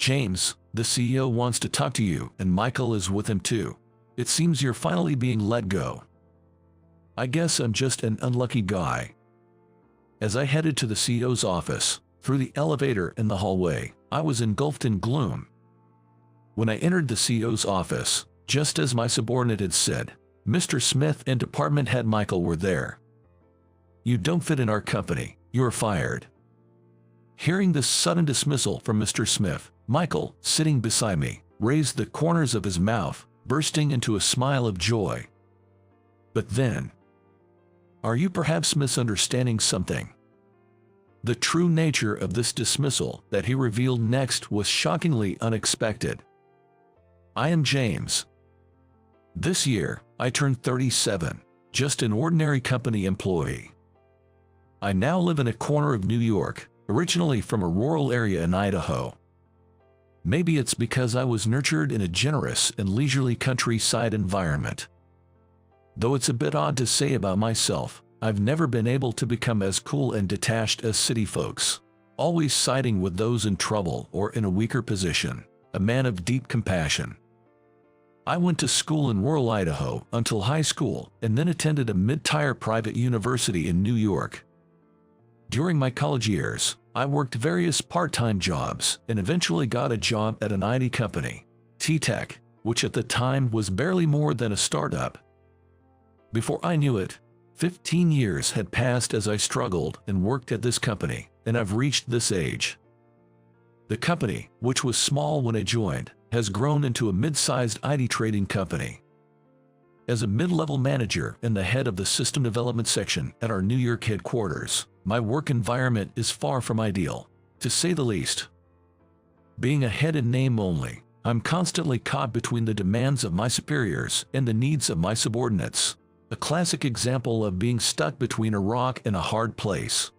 James, the CEO wants to talk to you, and Michael is with him too. It seems you're finally being let go. I guess I'm just an unlucky guy. As I headed to the CEO's office, through the elevator in the hallway, I was engulfed in gloom. When I entered the CEO's office, just as my subordinate had said, Mr. Smith and department head Michael were there. "You don't fit in our company, you're fired." Hearing this sudden dismissal from Mr. Smith, Michael, sitting beside me, raised the corners of his mouth, bursting into a smile of joy. But then, are you perhaps misunderstanding something? The true nature of this dismissal that he revealed next was shockingly unexpected. I am James. This year, I turned 37, just an ordinary company employee. I now live in a corner of New York, originally from a rural area in Idaho. Maybe it's because I was nurtured in a generous and leisurely countryside environment. Though it's a bit odd to say about myself, I've never been able to become as cool and detached as city folks, always siding with those in trouble or in a weaker position, a man of deep compassion. I went to school in rural Idaho until high school and then attended a mid-tier private university in New York. During my college years, I worked various part-time jobs and eventually got a job at an IT company, T-Tech, which at the time was barely more than a startup. Before I knew it, 15 years had passed as I struggled and worked at this company, and I've reached this age. The company, which was small when I joined, has grown into a mid-sized IT trading company. As a mid-level manager and the head of the system development section at our New York headquarters, my work environment is far from ideal, to say the least. Being a head in name only, I'm constantly caught between the demands of my superiors and the needs of my subordinates, a classic example of being stuck between a rock and a hard place.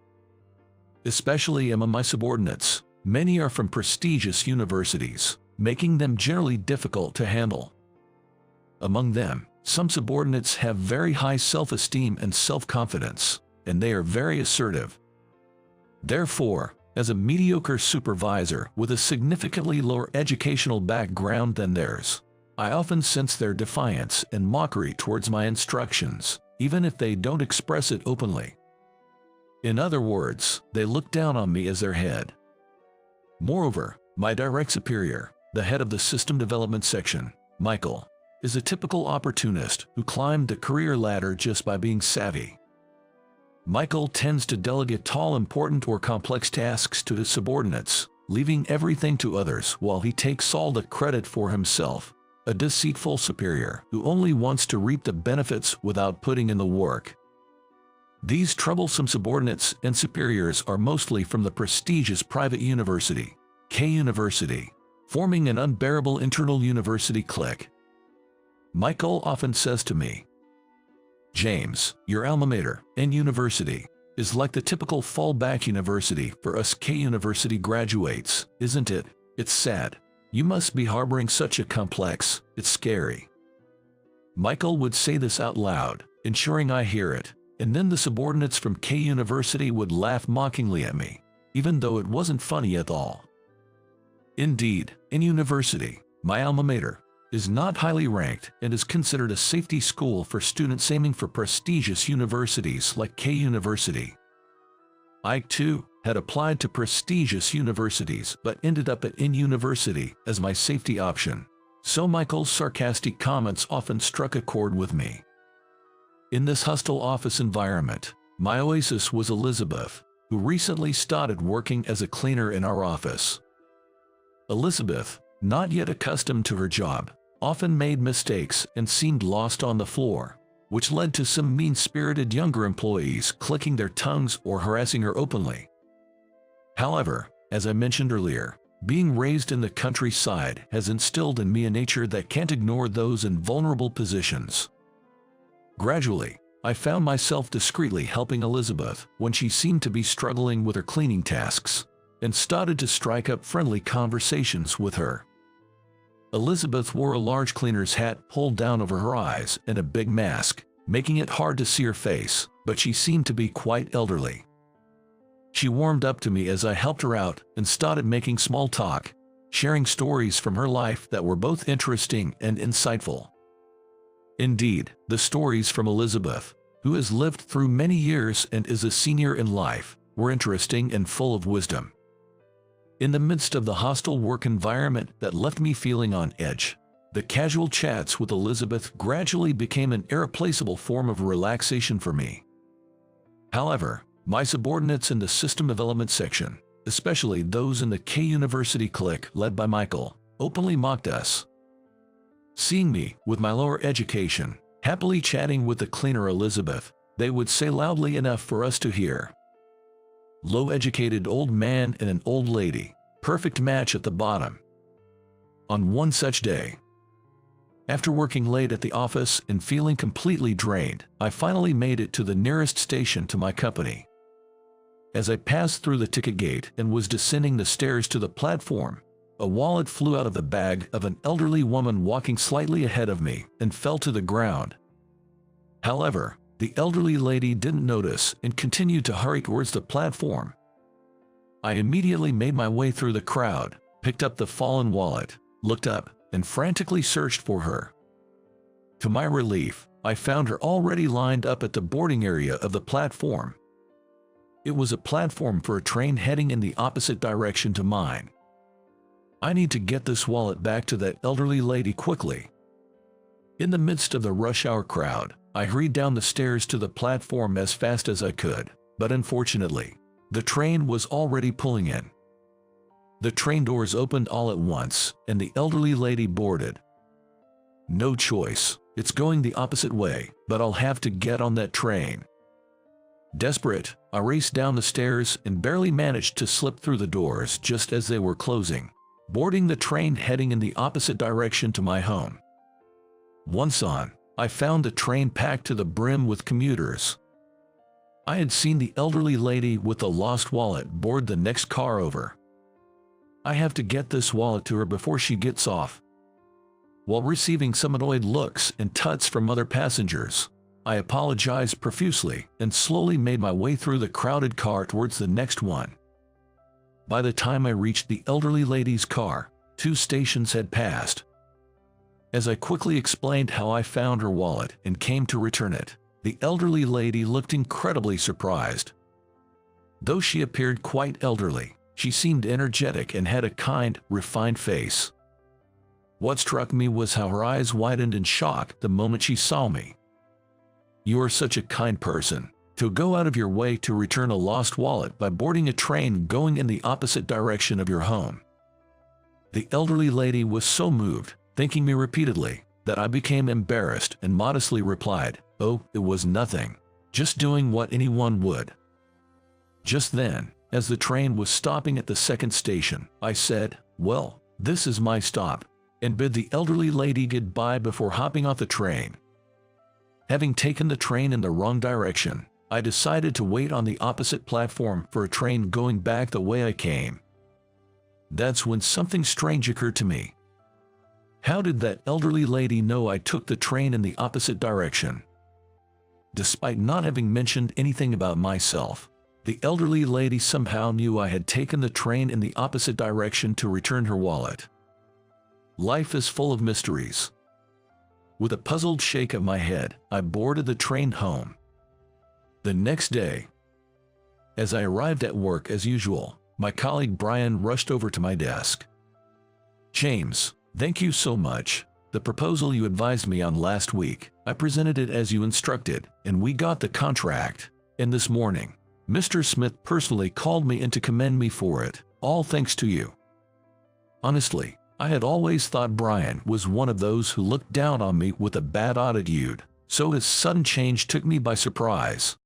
Especially among my subordinates, many are from prestigious universities, making them generally difficult to handle. Among them, some subordinates have very high self-esteem and self-confidence, and they are very assertive. Therefore, as a mediocre supervisor with a significantly lower educational background than theirs, I often sense their defiance and mockery towards my instructions, even if they don't express it openly. In other words, they look down on me as their head. Moreover, my direct superior, the head of the system development section, Michael, is a typical opportunist who climbed the career ladder just by being savvy. Michael tends to delegate tall, important, or complex tasks to his subordinates, leaving everything to others while he takes all the credit for himself, a deceitful superior who only wants to reap the benefits without putting in the work. These troublesome subordinates and superiors are mostly from the prestigious private university, K University, forming an unbearable internal university clique. Michael often says to me, "James, your alma mater, N University, is like the typical fallback university for us K University graduates, isn't it? It's sad. You must be harboring such a complex, it's scary." Michael would say this out loud, ensuring I hear it, and then the subordinates from K University would laugh mockingly at me, even though it wasn't funny at all. Indeed, N University, my alma mater, is not highly ranked and is considered a safety school for students aiming for prestigious universities like K University. I, too, had applied to prestigious universities but ended up at N University as my safety option, so Michael's sarcastic comments often struck a chord with me. In this hostile office environment, my oasis was Elizabeth, who recently started working as a cleaner in our office. Elizabeth, not yet accustomed to her job, often made mistakes and seemed lost on the floor, which led to some mean-spirited younger employees clicking their tongues or harassing her openly. However, as I mentioned earlier, being raised in the countryside has instilled in me a nature that can't ignore those in vulnerable positions. Gradually, I found myself discreetly helping Elizabeth when she seemed to be struggling with her cleaning tasks, and started to strike up friendly conversations with her. Elizabeth wore a large cleaner's hat pulled down over her eyes and a big mask, making it hard to see her face, but she seemed to be quite elderly. She warmed up to me as I helped her out and started making small talk, sharing stories from her life that were both interesting and insightful. Indeed, the stories from Elizabeth, who has lived through many years and is a senior in life, were interesting and full of wisdom. In the midst of the hostile work environment that left me feeling on edge, the casual chats with Elizabeth gradually became an irreplaceable form of relaxation for me. However, my subordinates in the system development section, especially those in the K University clique led by Michael, openly mocked us. Seeing me, with my lower education, happily chatting with the cleaner Elizabeth, they would say loudly enough for us to hear. Low-educated old man and an old lady, perfect match at the bottom. On one such day, after working late at the office and feeling completely drained, I finally made it to the nearest station to my company. As I passed through the ticket gate and was descending the stairs to the platform, a wallet flew out of the bag of an elderly woman walking slightly ahead of me and fell to the ground. However, the elderly lady didn't notice and continued to hurry towards the platform. I immediately made my way through the crowd, picked up the fallen wallet, looked up, and frantically searched for her. To my relief, I found her already lined up at the boarding area of the platform. It was a platform for a train heading in the opposite direction to mine. I need to get this wallet back to that elderly lady quickly. In the midst of the rush hour crowd, I hurried down the stairs to the platform as fast as I could, but unfortunately, the train was already pulling in. The train doors opened all at once, and the elderly lady boarded. No choice, it's going the opposite way, but I'll have to get on that train. Desperate, I raced down the stairs and barely managed to slip through the doors just as they were closing, boarding the train heading in the opposite direction to my home. Once on, I found the train packed to the brim with commuters. I had seen the elderly lady with the lost wallet board the next car over. I have to get this wallet to her before she gets off. While receiving some annoyed looks and tuts from other passengers, I apologized profusely and slowly made my way through the crowded car towards the next one. By the time I reached the elderly lady's car, 2 stations had passed. As I quickly explained how I found her wallet and came to return it, the elderly lady looked incredibly surprised. Though she appeared quite elderly, she seemed energetic and had a kind, refined face. What struck me was how her eyes widened in shock the moment she saw me. "You are such a kind person, to go out of your way to return a lost wallet by boarding a train going in the opposite direction of your home." The elderly lady was so moved, thanking me repeatedly, that I became embarrassed and modestly replied, "Oh, it was nothing. Just doing what anyone would." Just then, as the train was stopping at the second station, I said, "Well, this is my stop," and bid the elderly lady goodbye before hopping off the train. Having taken the train in the wrong direction, I decided to wait on the opposite platform for a train going back the way I came. That's when something strange occurred to me. How did that elderly lady know I took the train in the opposite direction? Despite not having mentioned anything about myself, the elderly lady somehow knew I had taken the train in the opposite direction to return her wallet. Life is full of mysteries. With a puzzled shake of my head, I boarded the train home. The next day, as I arrived at work as usual, my colleague Brian rushed over to my desk. "James, thank you so much. The proposal you advised me on last week, I presented it as you instructed, and we got the contract. And this morning, Mr. Smith personally called me in to commend me for it, all thanks to you." Honestly, I had always thought Brian was one of those who looked down on me with a bad attitude, so his sudden change took me by surprise.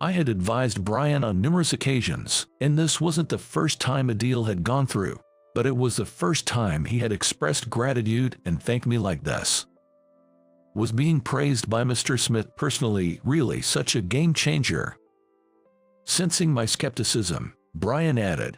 I had advised Brian on numerous occasions, and this wasn't the first time a deal had gone through, but it was the first time he had expressed gratitude and thanked me like this. Was being praised by Mr. Smith personally really such a game changer? Sensing my skepticism, Brian added,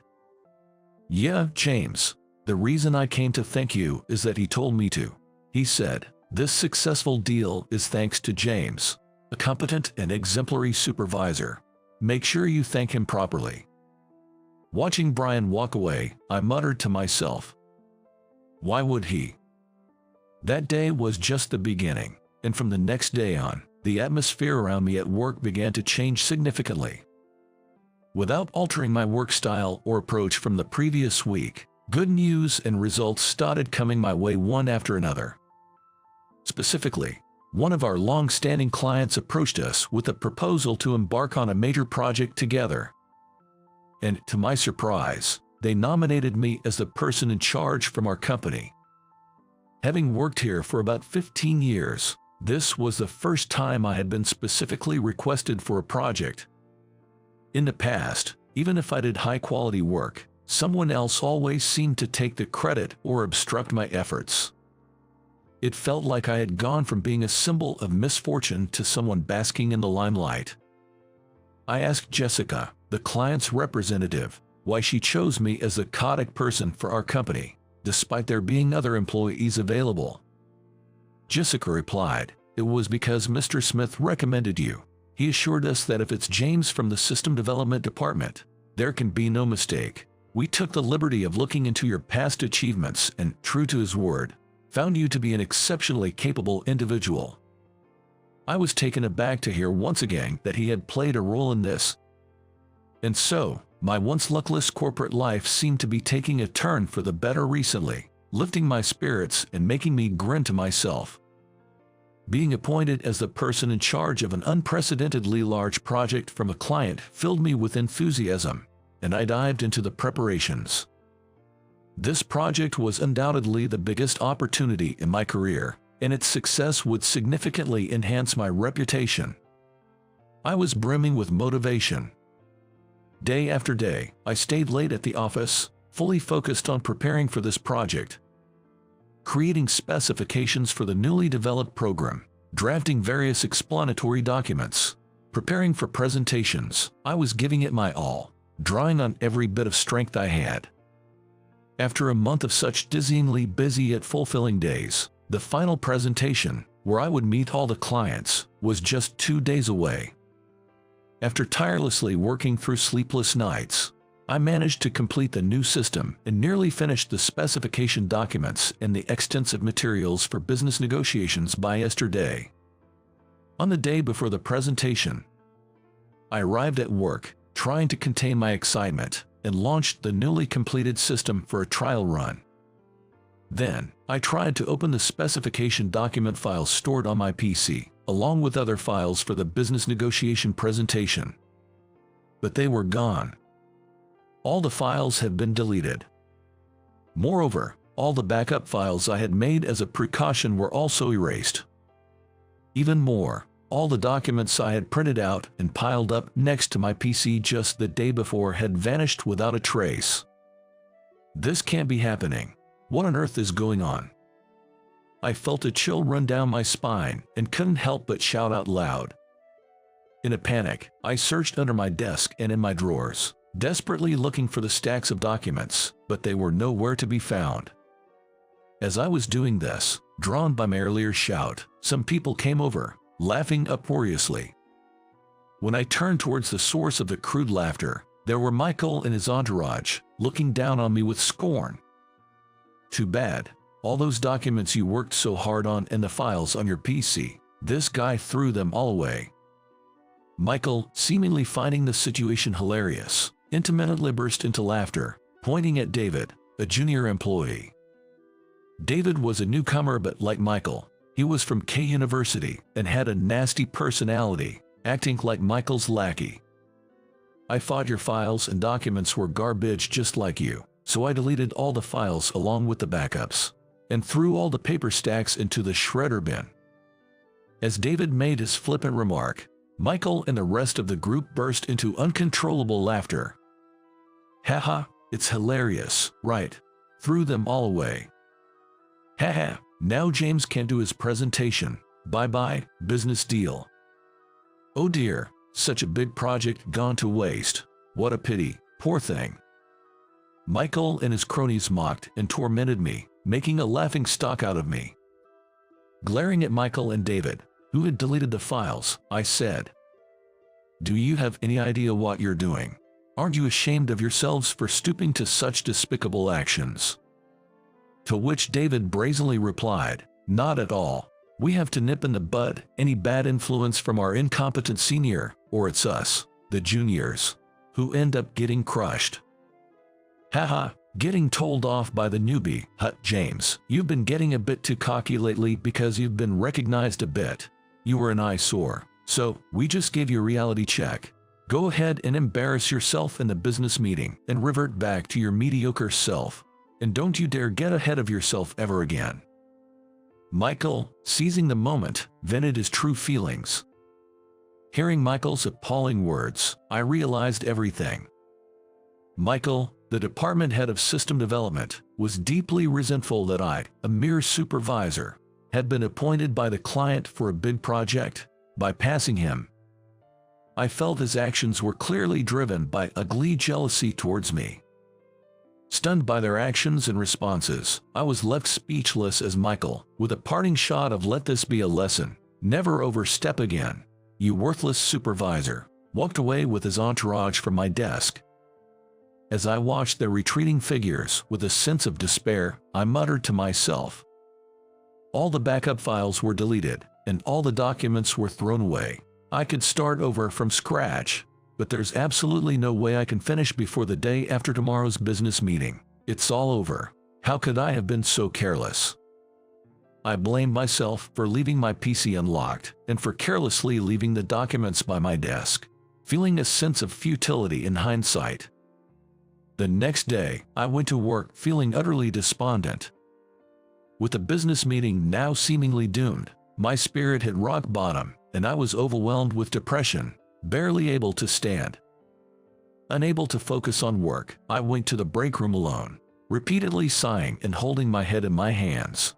"Yeah, James. The reason I came to thank you is that he told me to. He said, this successful deal is thanks to James, a competent and exemplary supervisor. Make sure you thank him properly." Watching Brian walk away, I muttered to myself, why would he? That day was just the beginning, and from the next day on, the atmosphere around me at work began to change significantly. Without altering my work style or approach from the previous week, good news and results started coming my way one after another. Specifically, one of our long-standing clients approached us with a proposal to embark on a major project together. And to my surprise, they nominated me as the person in charge from our company. Having worked here for about 15 years, this was the first time I had been specifically requested for a project. In the past, even if I did high-quality work, someone else always seemed to take the credit or obstruct my efforts. It felt like I had gone from being a symbol of misfortune to someone basking in the limelight. I asked Jessica, the client's representative, why she chose me as the contact person for our company, despite there being other employees available. Jessica replied, "It was because Mr. Smith recommended you. He assured us that if it's James from the System Development Department, there can be no mistake. We took the liberty of looking into your past achievements and, true to his word, found you to be an exceptionally capable individual." I was taken aback to hear once again that he had played a role in this. And so, my once luckless corporate life seemed to be taking a turn for the better recently, lifting my spirits and making me grin to myself. Being appointed as the person in charge of an unprecedentedly large project from a client filled me with enthusiasm, and I dived into the preparations. This project was undoubtedly the biggest opportunity in my career, and its success would significantly enhance my reputation. I was brimming with motivation. Day after day, I stayed late at the office, fully focused on preparing for this project. Creating specifications for the newly developed program, drafting various explanatory documents, preparing for presentations, I was giving it my all, drawing on every bit of strength I had. After a month of such dizzyingly busy yet fulfilling days, the final presentation, where I would meet all the clients, was just 2 days away. After tirelessly working through sleepless nights, I managed to complete the new system and nearly finished the specification documents and the extensive materials for business negotiations by yesterday. On the day before the presentation, I arrived at work, trying to contain my excitement, and launched the newly completed system for a trial run. Then, I tried to open the specification document files stored on my PC, along with other files for the business negotiation presentation. But they were gone. All the files had been deleted. Moreover, all the backup files I had made as a precaution were also erased. Even more, all the documents I had printed out and piled up next to my PC just the day before had vanished without a trace. This can't be happening. What on earth is going on? I felt a chill run down my spine and couldn't help but shout out loud. In a panic, I searched under my desk and in my drawers, desperately looking for the stacks of documents, but they were nowhere to be found. As I was doing this, drawn by my earlier shout, some people came over, laughing uproariously. When I turned towards the source of the crude laughter, there were Michael and his entourage, looking down on me with scorn. "Too bad. All those documents you worked so hard on and the files on your PC, this guy threw them all away." Michael, seemingly finding the situation hilarious, intimately burst into laughter, pointing at David, a junior employee. David was a newcomer, but like Michael, he was from K University and had a nasty personality, acting like Michael's lackey. "I thought your files and documents were garbage just like you, so I deleted all the files along with the backups and threw all the paper stacks into the shredder bin." As David made his flippant remark, Michael and the rest of the group burst into uncontrollable laughter. "Haha, it's hilarious, right? Threw them all away. Haha, now James can't do his presentation. Bye-bye, business deal. Oh dear, such a big project gone to waste. What a pity, poor thing." Michael and his cronies mocked and tormented me, making a laughing stock out of me. Glaring at Michael and David, who had deleted the files, I said, "Do you have any idea what you're doing? Aren't you ashamed of yourselves for stooping to such despicable actions?" To which David brazenly replied, "Not at all. We have to nip in the bud any bad influence from our incompetent senior, or it's us, the juniors, who end up getting crushed." Haha, getting told off by the newbie. James, you've been getting a bit too cocky lately because you've been recognized a bit. You were an eyesore, so we just gave you a reality check. Go ahead and embarrass yourself in the business meeting and revert back to your mediocre self. And don't you dare get ahead of yourself ever again. Michael, seizing the moment, vented his true feelings. Hearing Michael's appalling words, I realized everything. Michael, the department head of system development, was deeply resentful that I, a mere supervisor, had been appointed by the client for a big project, bypassing him. I felt his actions were clearly driven by ugly jealousy towards me. Stunned by their actions and responses, I was left speechless as Michael, with a parting shot of "Let this be a lesson. Never overstep again, you worthless supervisor," walked away with his entourage from my desk. As I watched their retreating figures with a sense of despair, I muttered to myself. All the backup files were deleted, and all the documents were thrown away. I could start over from scratch, but there's absolutely no way I can finish before the day after tomorrow's business meeting. It's all over. How could I have been so careless? I blamed myself for leaving my PC unlocked and for carelessly leaving the documents by my desk, feeling a sense of futility in hindsight. The next day, I went to work feeling utterly despondent. With the business meeting now seemingly doomed, my spirit hit rock bottom, and I was overwhelmed with depression, barely able to stand. Unable to focus on work, I went to the break room alone, repeatedly sighing and holding my head in my hands.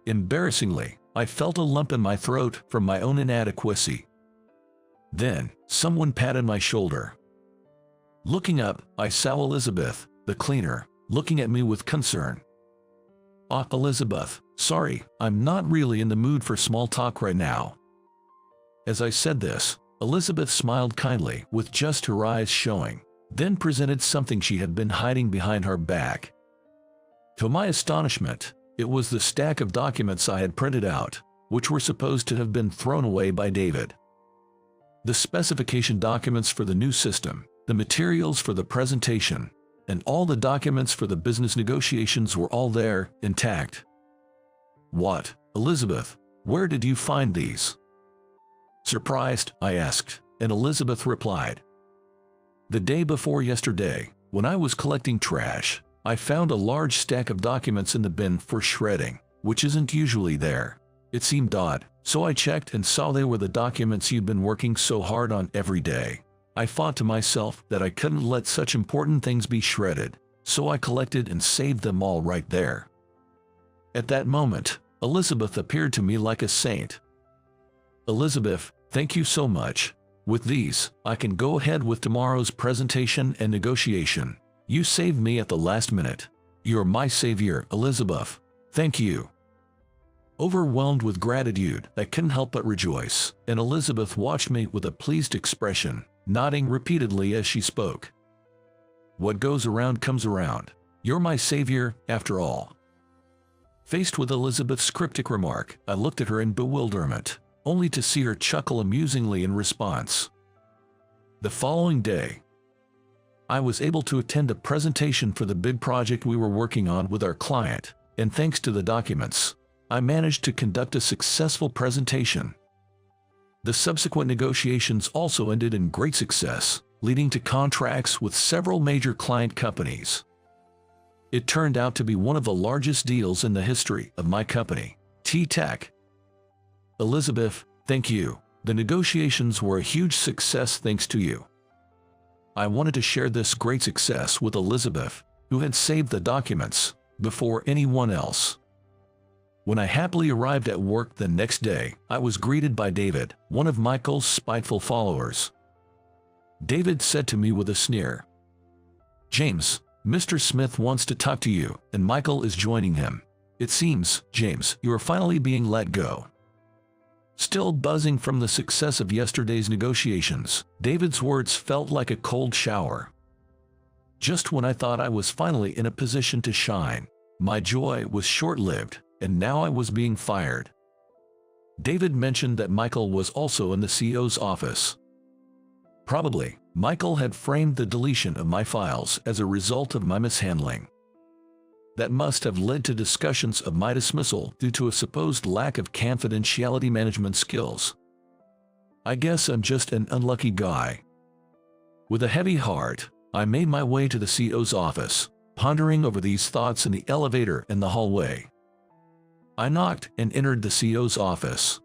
Embarrassingly, I felt a lump in my throat from my own inadequacy. Then, someone patted my shoulder. Looking up, I saw Elizabeth, the cleaner, looking at me with concern. Elizabeth, sorry, I'm not really in the mood for small talk right now." As I said this, Elizabeth smiled kindly with just her eyes showing, then presented something she had been hiding behind her back. To my astonishment, it was the stack of documents I had printed out, which were supposed to have been thrown away by David. The specification documents for the new system, the materials for the presentation, and all the documents for the business negotiations were all there, intact. "What, Elizabeth, where did you find these?" Surprised, I asked, and Elizabeth replied, "The day before yesterday, when I was collecting trash, I found a large stack of documents in the bin for shredding, which isn't usually there. It seemed odd, so I checked and saw they were the documents you'd been working so hard on every day. I thought to myself that I couldn't let such important things be shredded, so I collected and saved them all right there." At that moment, Elizabeth appeared to me like a saint. "Elizabeth, thank you so much. With these, I can go ahead with tomorrow's presentation and negotiation. You saved me at the last minute. You're my savior, Elizabeth. Thank you." Overwhelmed with gratitude, I couldn't help but rejoice, and Elizabeth watched me with a pleased expression, nodding repeatedly as she spoke. "What goes around comes around. You're my savior, after all." Faced with Elizabeth's cryptic remark, I looked at her in bewilderment, only to see her chuckle amusingly in response. The following day, I was able to attend a presentation for the big project we were working on with our client, and thanks to the documents, I managed to conduct a successful presentation. The subsequent negotiations also ended in great success, leading to contracts with several major client companies. It turned out to be one of the largest deals in the history of my company, T-Tech. Elizabeth, thank you. The negotiations were a huge success thanks to you. I wanted to share this great success with Elizabeth, who had saved the documents, before anyone else. When I happily arrived at work the next day, I was greeted by David, one of Michael's spiteful followers. David said to me with a sneer, "James, Mr. Smith wants to talk to you, and Michael is joining him. It seems, James, you are finally being let go." Still buzzing from the success of yesterday's negotiations, David's words felt like a cold shower. Just when I thought I was finally in a position to shine, my joy was short-lived, and now I was being fired. David mentioned that Michael was also in the CEO's office. Probably, Michael had framed the deletion of my files as a result of my mishandling. That must have led to discussions of my dismissal due to a supposed lack of confidentiality management skills. I guess I'm just an unlucky guy. With a heavy heart, I made my way to the CEO's office, pondering over these thoughts in the elevator and the hallway. I knocked and entered the CEO's office.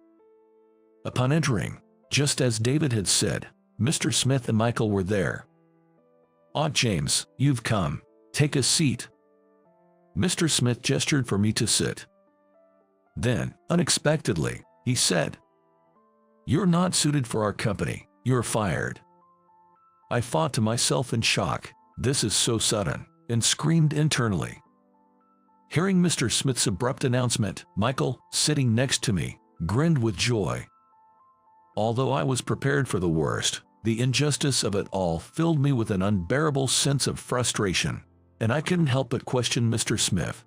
Upon entering, just as David had said, Mr. Smith and Michael were there. "Ah, James, you've come. Take a seat." Mr. Smith gestured for me to sit. Then, unexpectedly, he said, "You're not suited for our company. You're fired." I thought to myself in shock, "This is so sudden," and screamed internally. Hearing Mr. Smith's abrupt announcement, Michael, sitting next to me, grinned with joy. Although I was prepared for the worst, the injustice of it all filled me with an unbearable sense of frustration, and I couldn't help but question Mr. Smith.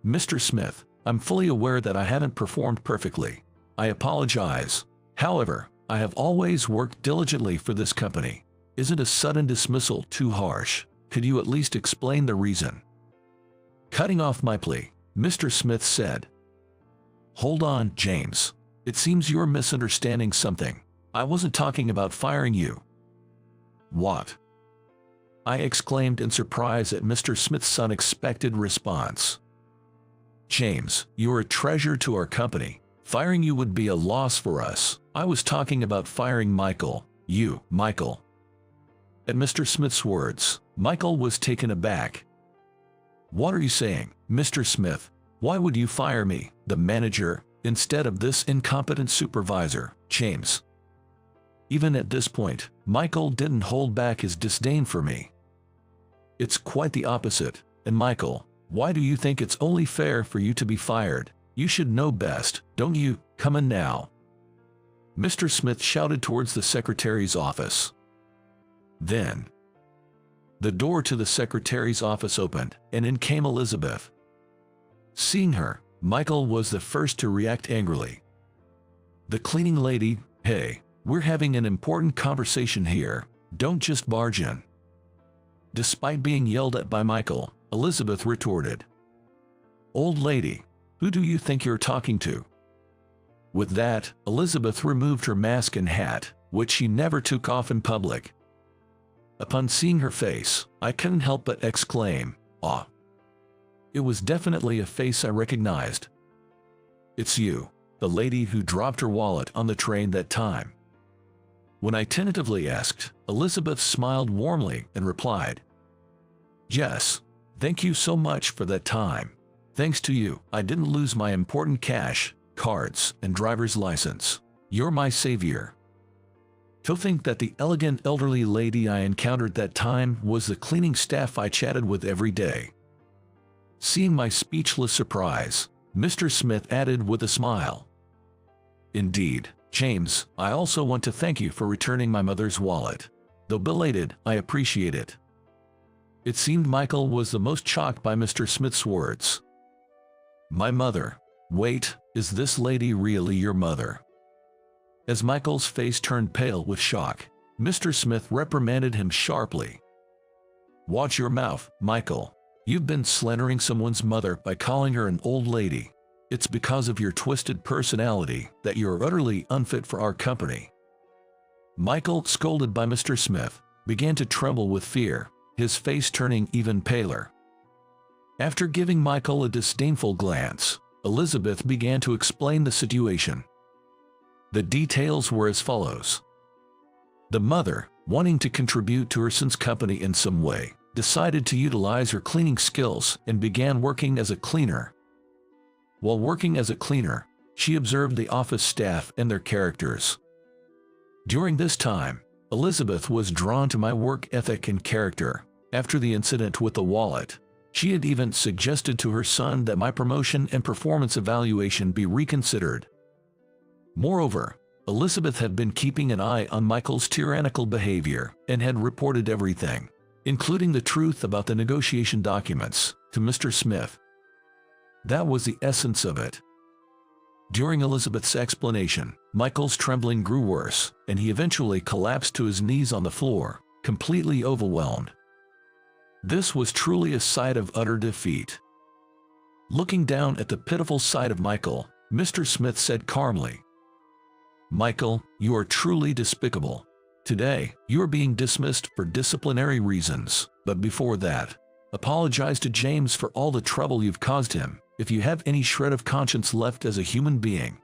"Mr. Smith, I'm fully aware that I haven't performed perfectly. I apologize. However, I have always worked diligently for this company. Isn't a sudden dismissal too harsh? Could you at least explain the reason?" Cutting off my plea, Mr. Smith said, "Hold on, James. It seems you're misunderstanding something. I wasn't talking about firing you." "What?" I exclaimed in surprise at Mr. Smith's unexpected response. "James, you're a treasure to our company. Firing you would be a loss for us. I was talking about firing Michael. You, Michael." At Mr. Smith's words, Michael was taken aback. "What are you saying, Mr. Smith? Why would you fire me, the manager, instead of this incompetent supervisor, James?" Even at this point, Michael didn't hold back his disdain for me. "It's quite the opposite. And Michael, why do you think it's only fair for you to be fired? You should know best, don't you? Come in now." Mr. Smith shouted towards the secretary's office. Then, the door to the secretary's office opened, and in came Elizabeth. Seeing her, Michael was the first to react angrily. "The cleaning lady, hey, we're having an important conversation here. Don't just barge in." Despite being yelled at by Michael, Elizabeth retorted, "Old lady, who do you think you're talking to?" With that, Elizabeth removed her mask and hat, which she never took off in public. Upon seeing her face, I couldn't help but exclaim, "Ah!" It was definitely a face I recognized. "It's you, the lady who dropped her wallet on the train that time." When I tentatively asked, Elizabeth smiled warmly and replied, "Yes, thank you so much for that time. Thanks to you, I didn't lose my important cash, cards, and driver's license. You're my savior." To think that the elegant elderly lady I encountered that time was the cleaning staff I chatted with every day. Seeing my speechless surprise, Mr. Smith added with a smile, "Indeed, James, I also want to thank you for returning my mother's wallet. Though belated, I appreciate it." It seemed Michael was the most shocked by Mr. Smith's words. "My mother? Wait, is this lady really your mother?" As Michael's face turned pale with shock, Mr. Smith reprimanded him sharply. "Watch your mouth, Michael. You've been slandering someone's mother by calling her an old lady. It's because of your twisted personality that you're utterly unfit for our company." Michael, scolded by Mr. Smith, began to tremble with fear, his face turning even paler. After giving Michael a disdainful glance, Elizabeth began to explain the situation. The details were as follows. The mother, wanting to contribute to her son's company in some way, decided to utilize her cleaning skills and began working as a cleaner. While working as a cleaner, she observed the office staff and their characters. During this time, Elizabeth was drawn to my work ethic and character. After the incident with the wallet, she had even suggested to her son that my promotion and performance evaluation be reconsidered. Moreover, Elizabeth had been keeping an eye on Michael's tyrannical behavior and had reported everything, including the truth about the negotiation documents, to Mr. Smith. That was the essence of it. During Elizabeth's explanation, Michael's trembling grew worse, and he eventually collapsed to his knees on the floor, completely overwhelmed. This was truly a sight of utter defeat. Looking down at the pitiful sight of Michael, Mr. Smith said calmly, "Michael, you are truly despicable. Today, you are being dismissed for disciplinary reasons, but before that, apologize to James for all the trouble you've caused him, if you have any shred of conscience left as a human being."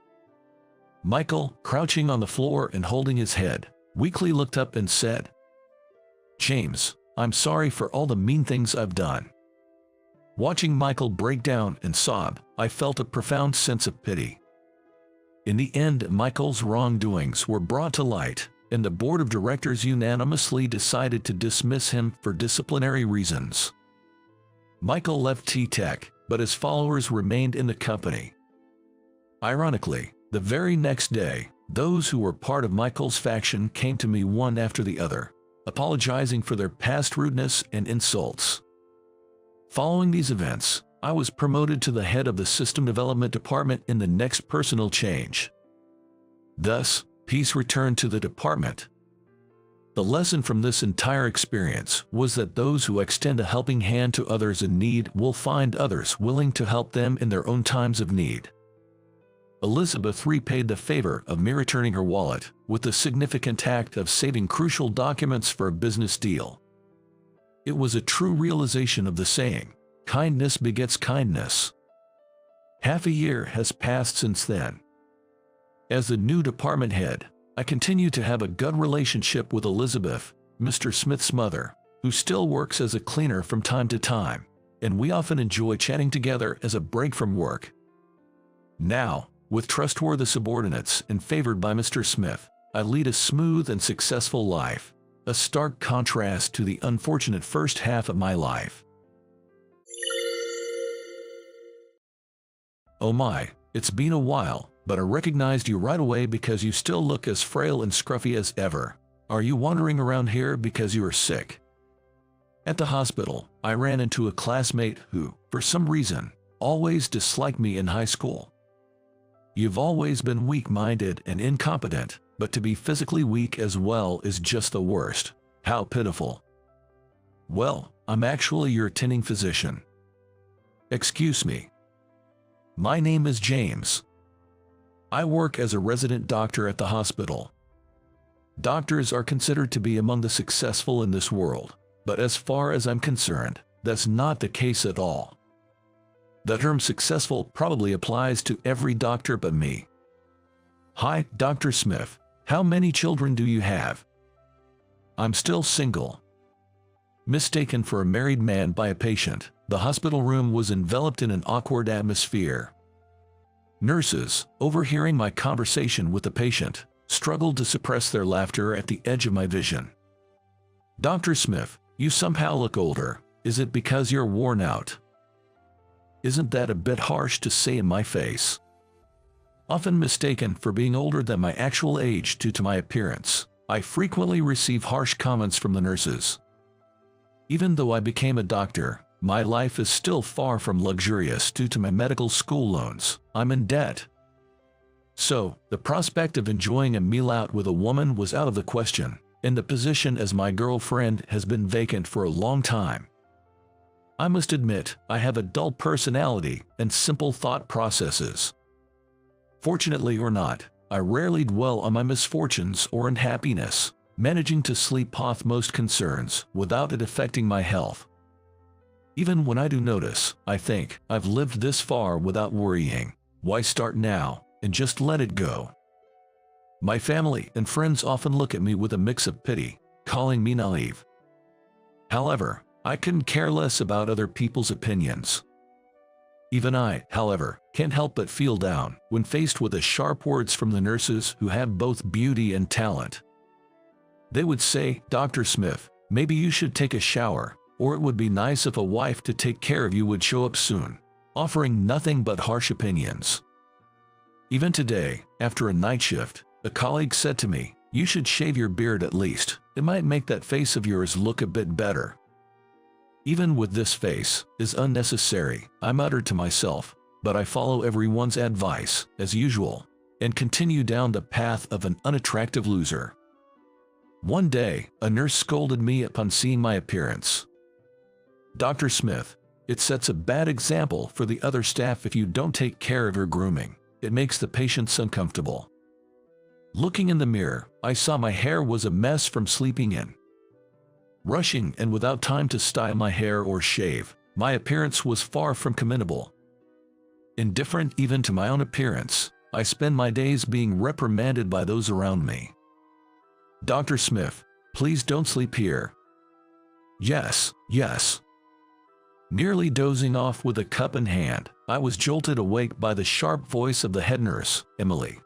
Michael, crouching on the floor and holding his head, weakly looked up and said, "James, I'm sorry for all the mean things I've done." Watching Michael break down and sob, I felt a profound sense of pity. In the end, Michael's wrongdoings were brought to light, and the board of directors unanimously decided to dismiss him for disciplinary reasons. Michael left T-Tech, but his followers remained in the company. Ironically, the very next day, those who were part of Michael's faction came to me one after the other, apologizing for their past rudeness and insults. Following these events, I was promoted to the head of the system development department in the next personal change. Thus, peace returned to the department. The lesson from this entire experience was that those who extend a helping hand to others in need will find others willing to help them in their own times of need. Elizabeth repaid the favor of me returning her wallet with the significant act of saving crucial documents for a business deal. It was a true realization of the saying, "Kindness begets kindness." Half a year has passed since then. As the new department head, I continue to have a good relationship with Elizabeth, Mr. Smith's mother, who still works as a cleaner from time to time, and we often enjoy chatting together as a break from work. Now, with trustworthy subordinates and favored by Mr. Smith, I lead a smooth and successful life, a stark contrast to the unfortunate first half of my life. Oh my, it's been a while, but I recognized you right away because you still look as frail and scruffy as ever. Are you wandering around here because you are sick? At the hospital, I ran into a classmate who, for some reason, always disliked me in high school. You've always been weak-minded and incompetent, but to be physically weak as well is just the worst. How pitiful. Well, I'm actually your attending physician. Excuse me. My name is James. I work as a resident doctor at the hospital. Doctors are considered to be among the successful in this world, but as far as I'm concerned, that's not the case at all. The term successful probably applies to every doctor but me. Hi, Dr. Smith. How many children do you have? I'm still single. Mistaken for a married man by a patient, the hospital room was enveloped in an awkward atmosphere. Nurses, overhearing my conversation with the patient, struggled to suppress their laughter at the edge of my vision. Dr. Smith, you somehow look older. Is it because you're worn out? Isn't that a bit harsh to say in my face? Often mistaken for being older than my actual age due to my appearance, I frequently receive harsh comments from the nurses. Even though I became a doctor, my life is still far from luxurious due to my medical school loans. I'm in debt. So, the prospect of enjoying a meal out with a woman was out of the question, and the position as my girlfriend has been vacant for a long time. I must admit, I have a dull personality and simple thought processes. Fortunately or not, I rarely dwell on my misfortunes or unhappiness, managing to sleep off most concerns without it affecting my health. Even when I do notice, I think, I've lived this far without worrying. Why start now and just let it go? My family and friends often look at me with a mix of pity, calling me naive. However, I couldn't care less about other people's opinions. Even I, however, can't help but feel down when faced with the sharp words from the nurses who have both beauty and talent. They would say, "Dr. Smith, maybe you should take a shower, or it would be nice if a wife to take care of you would show up soon," offering nothing but harsh opinions. Even today, after a night shift, a colleague said to me, "You should shave your beard at least. It might make that face of yours look a bit better." "Even with this face is unnecessary," I muttered to myself, but I follow everyone's advice, as usual, and continue down the path of an unattractive loser. One day, a nurse scolded me upon seeing my appearance. "Dr. Smith, it sets a bad example for the other staff if you don't take care of your grooming. It makes the patients uncomfortable." Looking in the mirror, I saw my hair was a mess from sleeping in. Rushing and without time to style my hair or shave, my appearance was far from commendable. Indifferent even to my own appearance, I spend my days being reprimanded by those around me. "Dr. Smith, please don't sleep here." "Yes, yes." Nearly dozing off with a cup in hand, I was jolted awake by the sharp voice of the head nurse, Emily.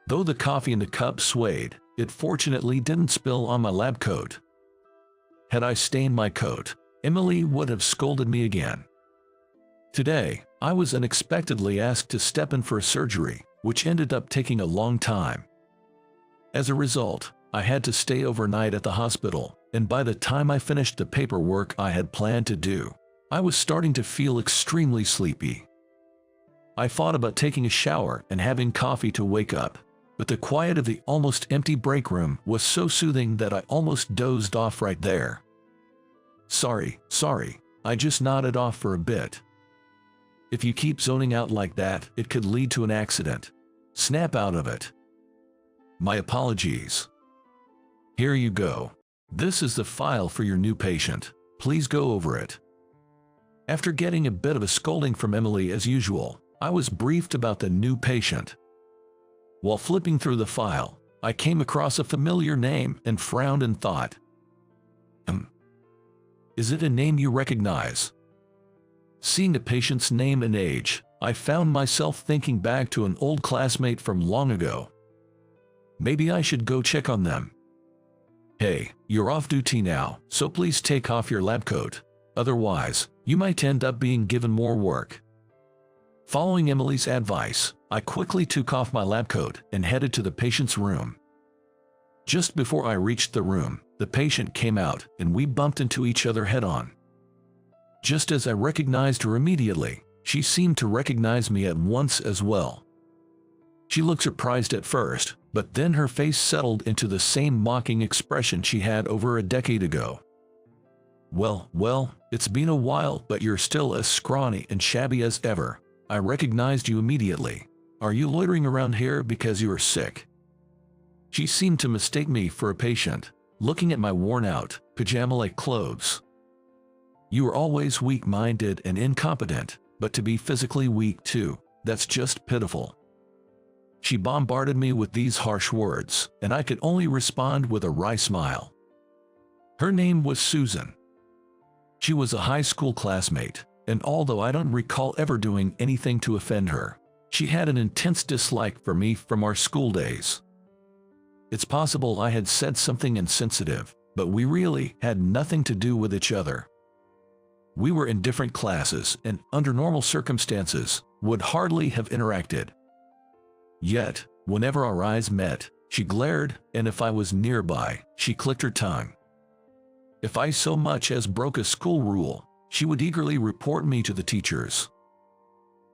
Though the coffee in the cup swayed, it fortunately didn't spill on my lab coat. Had I stained my coat, Emily would have scolded me again. Today, I was unexpectedly asked to step in for a surgery, which ended up taking a long time. As a result, I had to stay overnight at the hospital, and by the time I finished the paperwork I had planned to do, I was starting to feel extremely sleepy. I thought about taking a shower and having coffee to wake up, but the quiet of the almost empty break room was so soothing that I almost dozed off right there. Sorry, I just nodded off for a bit. If you keep zoning out like that, it could lead to an accident. Snap out of it. My apologies. Here you go. This is the file for your new patient. Please go over it. After getting a bit of a scolding from Emily as usual, I was briefed about the new patient. While flipping through the file, I came across a familiar name and frowned and thought, Is it a name you recognize?" Seeing the patient's name and age, I found myself thinking back to an old classmate from long ago. Maybe I should go check on them. "Hey, you're off duty now, so please take off your lab coat. Otherwise, you might end up being given more work." Following Emily's advice, I quickly took off my lab coat and headed to the patient's room. Just before I reached the room, the patient came out and we bumped into each other head-on. Just as I recognized her immediately, she seemed to recognize me at once as well. She looked surprised at first, but then her face settled into the same mocking expression she had over a decade ago. Well, it's been a while, but you're still as scrawny and shabby as ever. I recognized you immediately. Are you loitering around here because you are sick?" She seemed to mistake me for a patient, looking at my worn-out, pajama-like clothes. "You are always weak-minded and incompetent, but to be physically weak too, that's just pitiful." She bombarded me with these harsh words, and I could only respond with a wry smile. Her name was Susan. She was a high school classmate, and although I don't recall ever doing anything to offend her, she had an intense dislike for me from our school days. It's possible I had said something insensitive, but we really had nothing to do with each other. We were in different classes and, under normal circumstances, would hardly have interacted. Yet, whenever our eyes met, she glared, and if I was nearby, she clicked her tongue. If I so much as broke a school rule, she would eagerly report me to the teachers.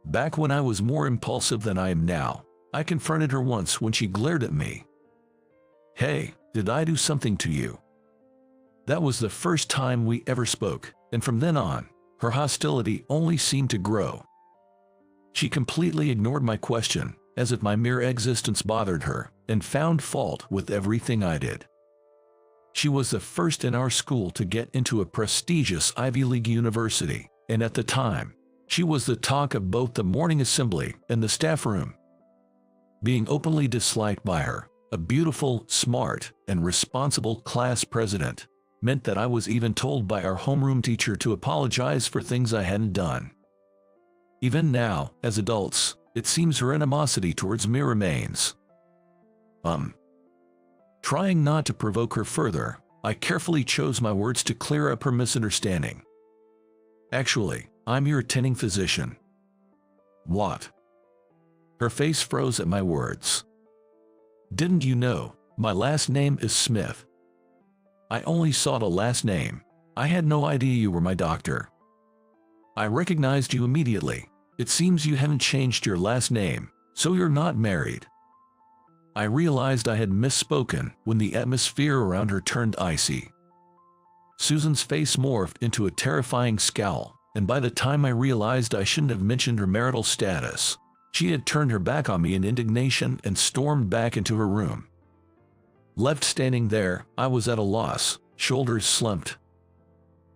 Back when I was more impulsive than I am now, I confronted her once when she glared at me. "Hey, did I do something to you?" That was the first time we ever spoke, and from then on, her hostility only seemed to grow. She completely ignored my question, as if my mere existence bothered her, and found fault with everything I did. She was the first in our school to get into a prestigious Ivy League university, and at the time, she was the talk of both the morning assembly and the staff room. Being openly disliked by her, a beautiful, smart, and responsible class president, meant that I was even told by our homeroom teacher to apologize for things I hadn't done. Even now, as adults, it seems her animosity towards me remains. Trying not to provoke her further, I carefully chose my words to clear up her misunderstanding. "Actually, I'm your attending physician." "What?" Her face froze at my words. Didn't you know? My last name is Smith. I only saw the last name. I had no idea you were my doctor. I recognized you immediately. It seems you haven't changed your last name, so you're not married. I realized I had misspoken when the atmosphere around her turned icy. Susan's face morphed into a terrifying scowl, and by the time I realized I shouldn't have mentioned her marital status, she had turned her back on me in indignation and stormed back into her room. Left standing there, I was at a loss, shoulders slumped.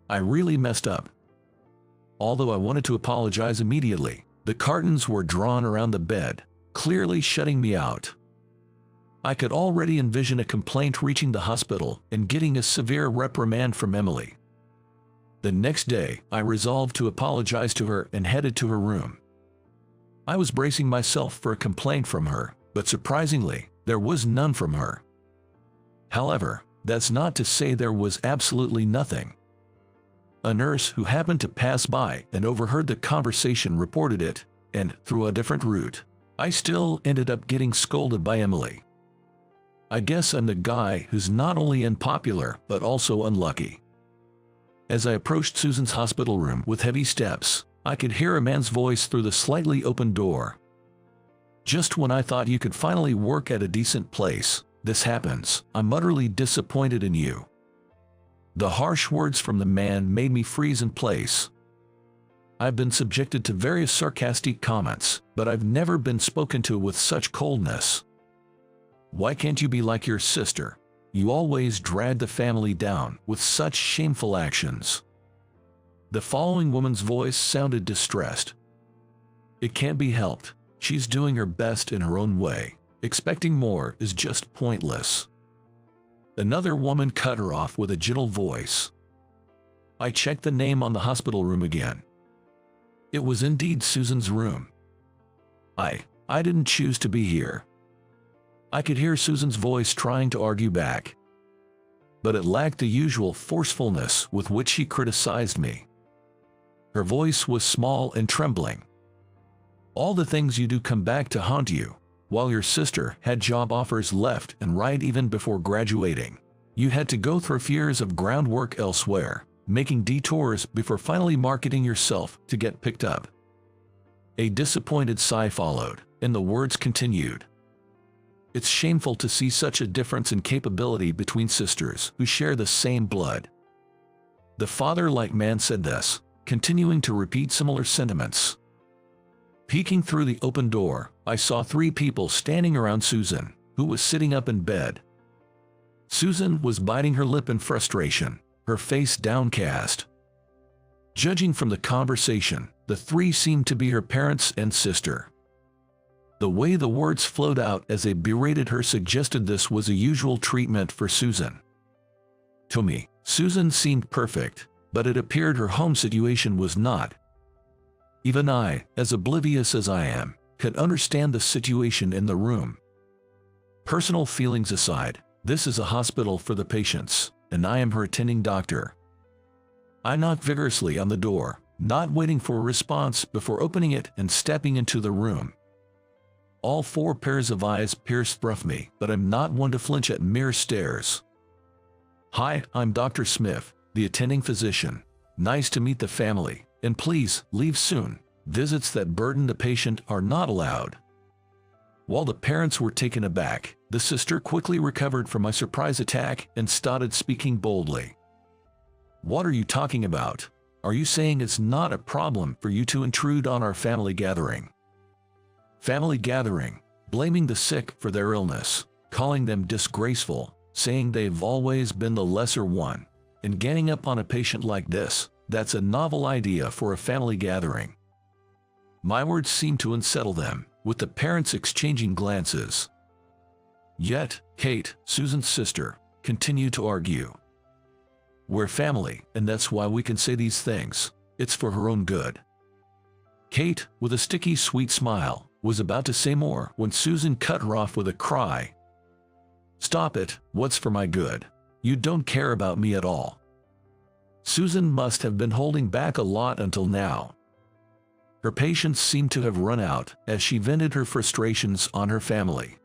I really messed up. Although I wanted to apologize immediately, the curtains were drawn around the bed, clearly shutting me out. I could already envision a complaint reaching the hospital and getting a severe reprimand from Emily. The next day, I resolved to apologize to her and headed to her room. I was bracing myself for a complaint from her, but surprisingly, there was none from her. However, that's not to say there was absolutely nothing. A nurse who happened to pass by and overheard the conversation reported it, and through a different route, I still ended up getting scolded by Emily. I guess I'm the guy who's not only unpopular but also unlucky. As I approached Susan's hospital room with heavy steps, I could hear a man's voice through the slightly open door. Just when I thought you could finally work at a decent place, this happens. I'm utterly disappointed in you. The harsh words from the man made me freeze in place. I've been subjected to various sarcastic comments, but I've never been spoken to with such coldness. Why can't you be like your sister? You always drag the family down with such shameful actions. The following woman's voice sounded distressed. It can't be helped. She's doing her best in her own way. Expecting more is just pointless. Another woman cut her off with a gentle voice. I checked the name on the hospital room again. It was indeed Susan's room. I didn't choose to be here. I could hear Susan's voice trying to argue back, but it lacked the usual forcefulness with which she criticized me. Her voice was small and trembling. All the things you do come back to haunt you. While your sister had job offers left and right even before graduating, you had to go through years of groundwork elsewhere, making detours before finally marketing yourself to get picked up. A disappointed sigh followed, and the words continued. It's shameful to see such a difference in capability between sisters who share the same blood. The father-like man said this, continuing to repeat similar sentiments. Peeking through the open door, I saw 3 people standing around Susan, who was sitting up in bed. Susan was biting her lip in frustration, her face downcast. Judging from the conversation, the 3 seemed to be her parents and sister. The way the words flowed out as they berated her suggested this was a usual treatment for Susan. To me, Susan seemed perfect, but it appeared her home situation was not. Even I, as oblivious as I am, could understand the situation in the room. Personal feelings aside, this is a hospital for the patients, and I am her attending doctor. I knocked vigorously on the door, not waiting for a response before opening it and stepping into the room. All 4 pairs of eyes pierced through me, but I'm not one to flinch at mere stares. Hi, I'm Dr. Smith, the attending physician. Nice to meet the family, and please, leave soon. Visits that burden the patient are not allowed. While the parents were taken aback, the sister quickly recovered from my surprise attack and started speaking boldly. What are you talking about? Are you saying it's not a problem for you to intrude on our family gathering? Family gathering, blaming the sick for their illness, calling them disgraceful, saying they've always been the lesser one, and ganging up on a patient like this, that's a novel idea for a family gathering. My words seemed to unsettle them, with the parents exchanging glances. Yet, Kate, Susan's sister, continued to argue. We're family, and that's why we can say these things. It's for her own good. Kate, with a sticky, sweet smile, was about to say more when Susan cut her off with a cry. Stop it, what's for my good? You don't care about me at all. Susan must have been holding back a lot until now. Her patience seemed to have run out as she vented her frustrations on her family.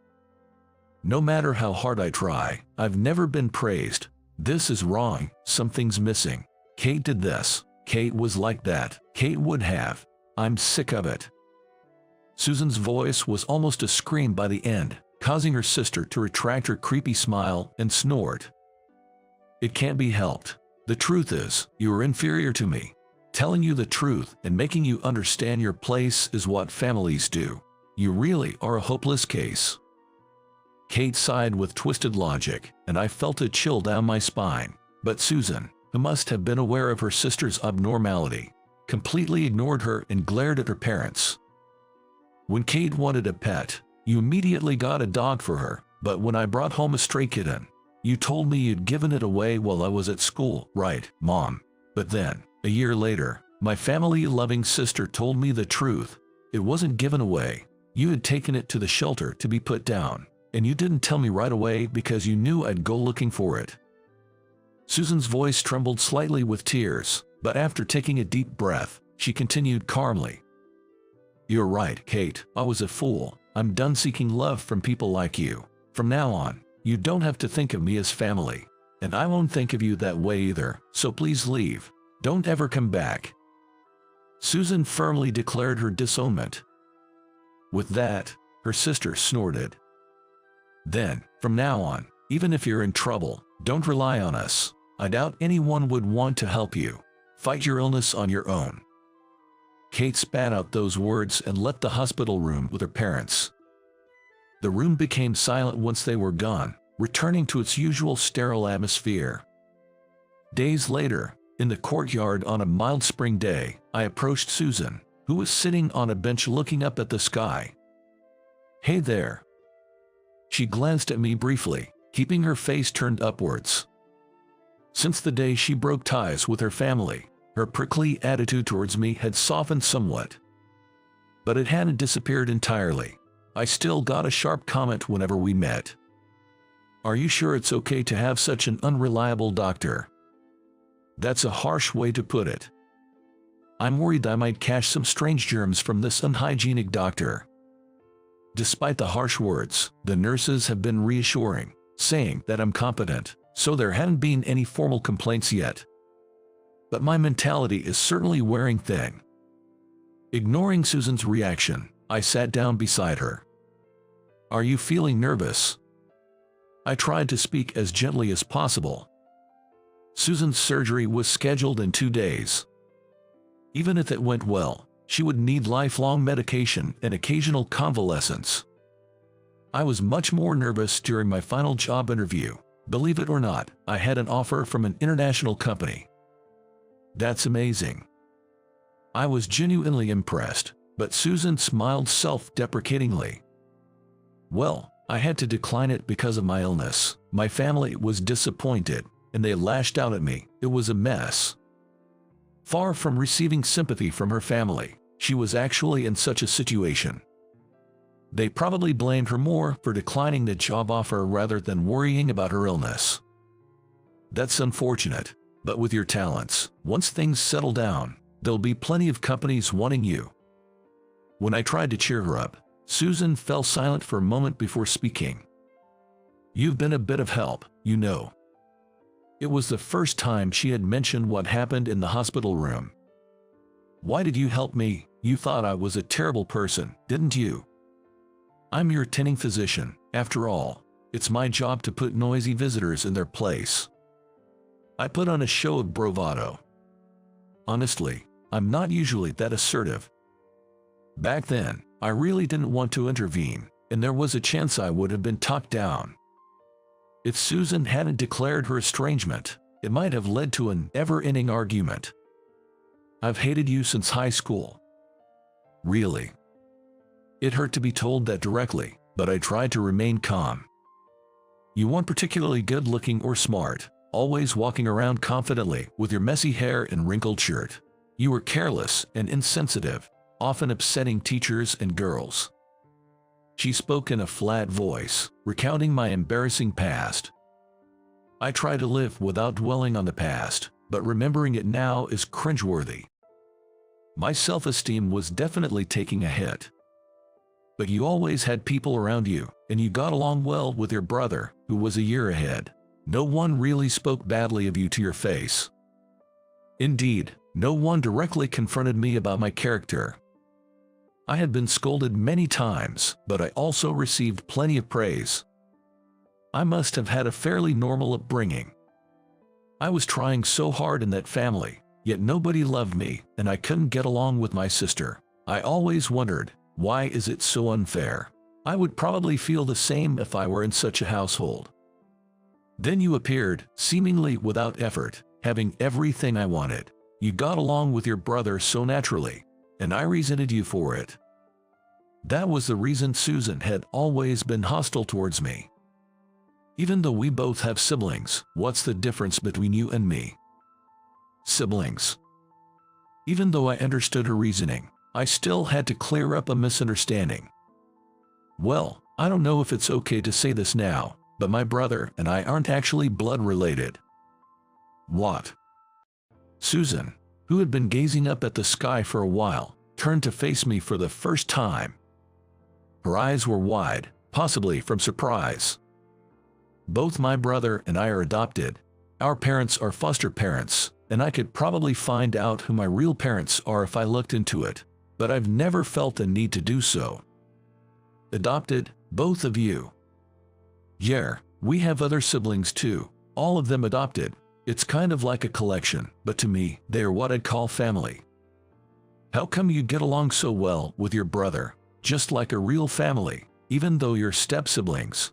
No matter how hard I try, I've never been praised. This is wrong, something's missing. Kate did this. Kate was like that. Kate would have. I'm sick of it. Susan's voice was almost a scream by the end, causing her sister to retract her creepy smile and snort. It can't be helped. The truth is, you are inferior to me. Telling you the truth and making you understand your place is what families do. You really are a hopeless case. Kate sighed with twisted logic, and I felt a chill down my spine. But Susan, who must have been aware of her sister's abnormality, completely ignored her and glared at her parents. When Kate wanted a pet, you immediately got a dog for her, but when I brought home a stray kitten, you told me you'd given it away while I was at school, right, Mom? But then, a year later, my family-loving sister told me the truth. It wasn't given away. You had taken it to the shelter to be put down, and you didn't tell me right away because you knew I'd go looking for it. Susan's voice trembled slightly with tears, but after taking a deep breath, she continued calmly. You're right, Kate. I was a fool. I'm done seeking love from people like you. From now on, you don't have to think of me as family. And I won't think of you that way either, so please leave. Don't ever come back. Susan firmly declared her disownment. With that, her sister snorted. Then, from now on, even if you're in trouble, don't rely on us. I doubt anyone would want to help you. Fight your illness on your own. Kate spat out those words and left the hospital room with her parents. The room became silent once they were gone, returning to its usual sterile atmosphere. Days later, in the courtyard on a mild spring day, I approached Susan, who was sitting on a bench looking up at the sky. Hey there. She glanced at me briefly, keeping her face turned upwards. Since the day she broke ties with her family, her prickly attitude towards me had softened somewhat. But it hadn't disappeared entirely. I still got a sharp comment whenever we met. Are you sure it's okay to have such an unreliable doctor? That's a harsh way to put it. I'm worried I might catch some strange germs from this unhygienic doctor. Despite the harsh words, the nurses have been reassuring, saying that I'm competent, so there hadn't been any formal complaints yet. But my mentality is certainly wearing thin. Ignoring Susan's reaction, I sat down beside her. Are you feeling nervous? I tried to speak as gently as possible. Susan's surgery was scheduled in 2 days. Even if it went well, she would need lifelong medication and occasional convalescence. I was much more nervous during my final job interview. Believe it or not, I had an offer from an international company. That's amazing. I was genuinely impressed, but Susan smiled self-deprecatingly. Well, I had to decline it because of my illness. My family was disappointed, and they lashed out at me. It was a mess. Far from receiving sympathy from her family, she was actually in such a situation. They probably blamed her more for declining the job offer rather than worrying about her illness. That's unfortunate, but with your talents, once things settle down, there'll be plenty of companies wanting you. When I tried to cheer her up, Susan fell silent for a moment before speaking. You've been a bit of help, you know. It was the first time she had mentioned what happened in the hospital room. Why did you help me? You thought I was a terrible person, didn't you? I'm your attending physician. After all, it's my job to put noisy visitors in their place. I put on a show of bravado. Honestly, I'm not usually that assertive. Back then, I really didn't want to intervene, and there was a chance I would have been talked down. If Susan hadn't declared her estrangement, it might have led to an ever-ending argument. I've hated you since high school. Really. It hurt to be told that directly, but I tried to remain calm. You weren't particularly good-looking or smart, always walking around confidently with your messy hair and wrinkled shirt. You were careless and insensitive, often upsetting teachers and girls. She spoke in a flat voice, recounting my embarrassing past. I try to live without dwelling on the past, but remembering it now is cringeworthy. My self-esteem was definitely taking a hit. But you always had people around you, and you got along well with your brother, who was a year ahead. No one really spoke badly of you to your face. Indeed, no one directly confronted me about my character. I had been scolded many times, but I also received plenty of praise. I must have had a fairly normal upbringing. I was trying so hard in that family, yet nobody loved me, and I couldn't get along with my sister. I always wondered, why is it so unfair? I would probably feel the same if I were in such a household. Then you appeared, seemingly without effort, having everything I wanted. You got along with your brother so naturally, and I resented you for it. That was the reason Susan had always been hostile towards me. Even though we both have siblings, what's the difference between you and me? Siblings. Even though I understood her reasoning, I still had to clear up a misunderstanding. Well, I don't know if it's okay to say this now, but my brother and I aren't actually blood related. What? Susan, who had been gazing up at the sky for a while, turned to face me for the first time. Her eyes were wide, possibly from surprise. Both my brother and I are adopted. Our parents are foster parents, and I could probably find out who my real parents are if I looked into it, but I've never felt the need to do so. Adopted, both of you? Yeah, we have other siblings too, all of them adopted. It's kind of like a collection, but to me, they're what I'd call family. How come you get along so well with your brother, just like a real family, even though you're step-siblings?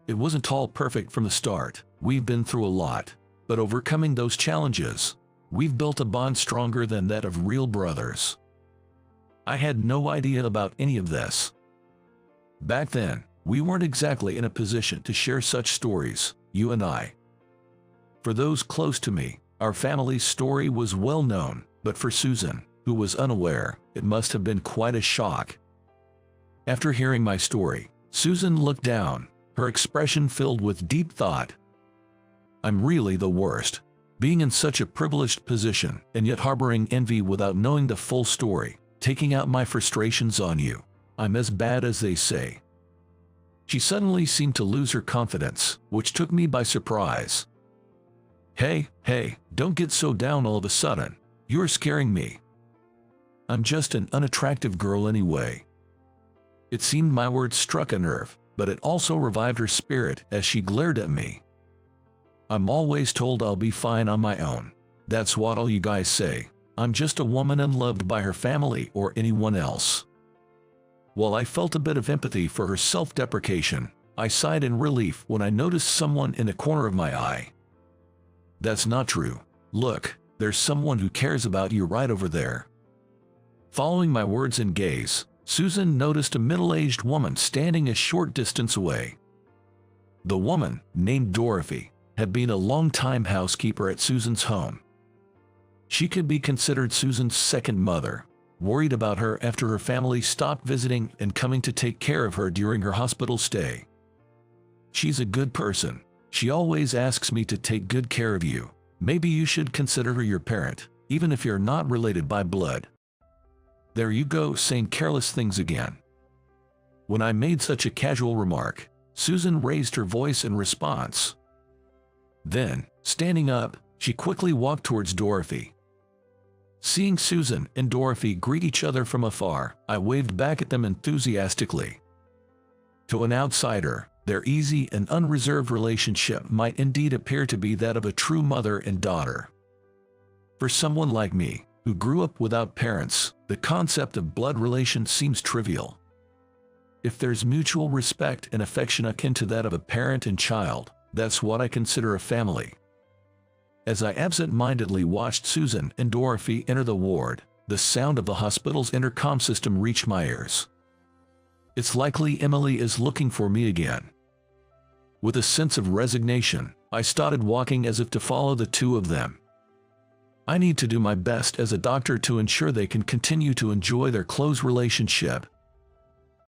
It wasn't all perfect from the start. We've been through a lot, but overcoming those challenges, we've built a bond stronger than that of real brothers. I had no idea about any of this. Back then, we weren't exactly in a position to share such stories, you and I. For those close to me, our family's story was well known, but for Susan, who was unaware, it must have been quite a shock. After hearing my story, Susan looked down, her expression filled with deep thought. I'm really the worst. Being in such a privileged position, and yet harboring envy without knowing the full story, taking out my frustrations on you. I'm as bad as they say. She suddenly seemed to lose her confidence, which took me by surprise. Hey, don't get so down all of a sudden. You're scaring me. I'm just an unattractive girl anyway. It seemed my words struck a nerve, but it also revived her spirit as she glared at me. I'm always told I'll be fine on my own. That's what all you guys say. I'm just a woman unloved by her family or anyone else. While I felt a bit of empathy for her self-deprecation, I sighed in relief when I noticed someone in the corner of my eye. That's not true. Look, there's someone who cares about you right over there. Following my words and gaze, Susan noticed a middle-aged woman standing a short distance away. The woman, named Dorothy, had been a long-time housekeeper at Susan's home. She could be considered Susan's second mother, worried about her after her family stopped visiting and coming to take care of her during her hospital stay. She's a good person. She always asks me to take good care of you. Maybe you should consider her your parent, even if you're not related by blood. There you go, saying careless things again. When I made such a casual remark, Susan raised her voice in response. Then, standing up, she quickly walked towards Dorothy. Seeing Susan and Dorothy greet each other from afar, I waved back at them enthusiastically. To an outsider, their easy and unreserved relationship might indeed appear to be that of a true mother and daughter. For someone like me, who grew up without parents, the concept of blood relations seems trivial. If there's mutual respect and affection akin to that of a parent and child, that's what I consider a family. As I absent-mindedly watched Susan and Dorothy enter the ward, the sound of the hospital's intercom system reached my ears. It's likely Emily is looking for me again. With a sense of resignation, I started walking as if to follow the two of them. I need to do my best as a doctor to ensure they can continue to enjoy their close relationship,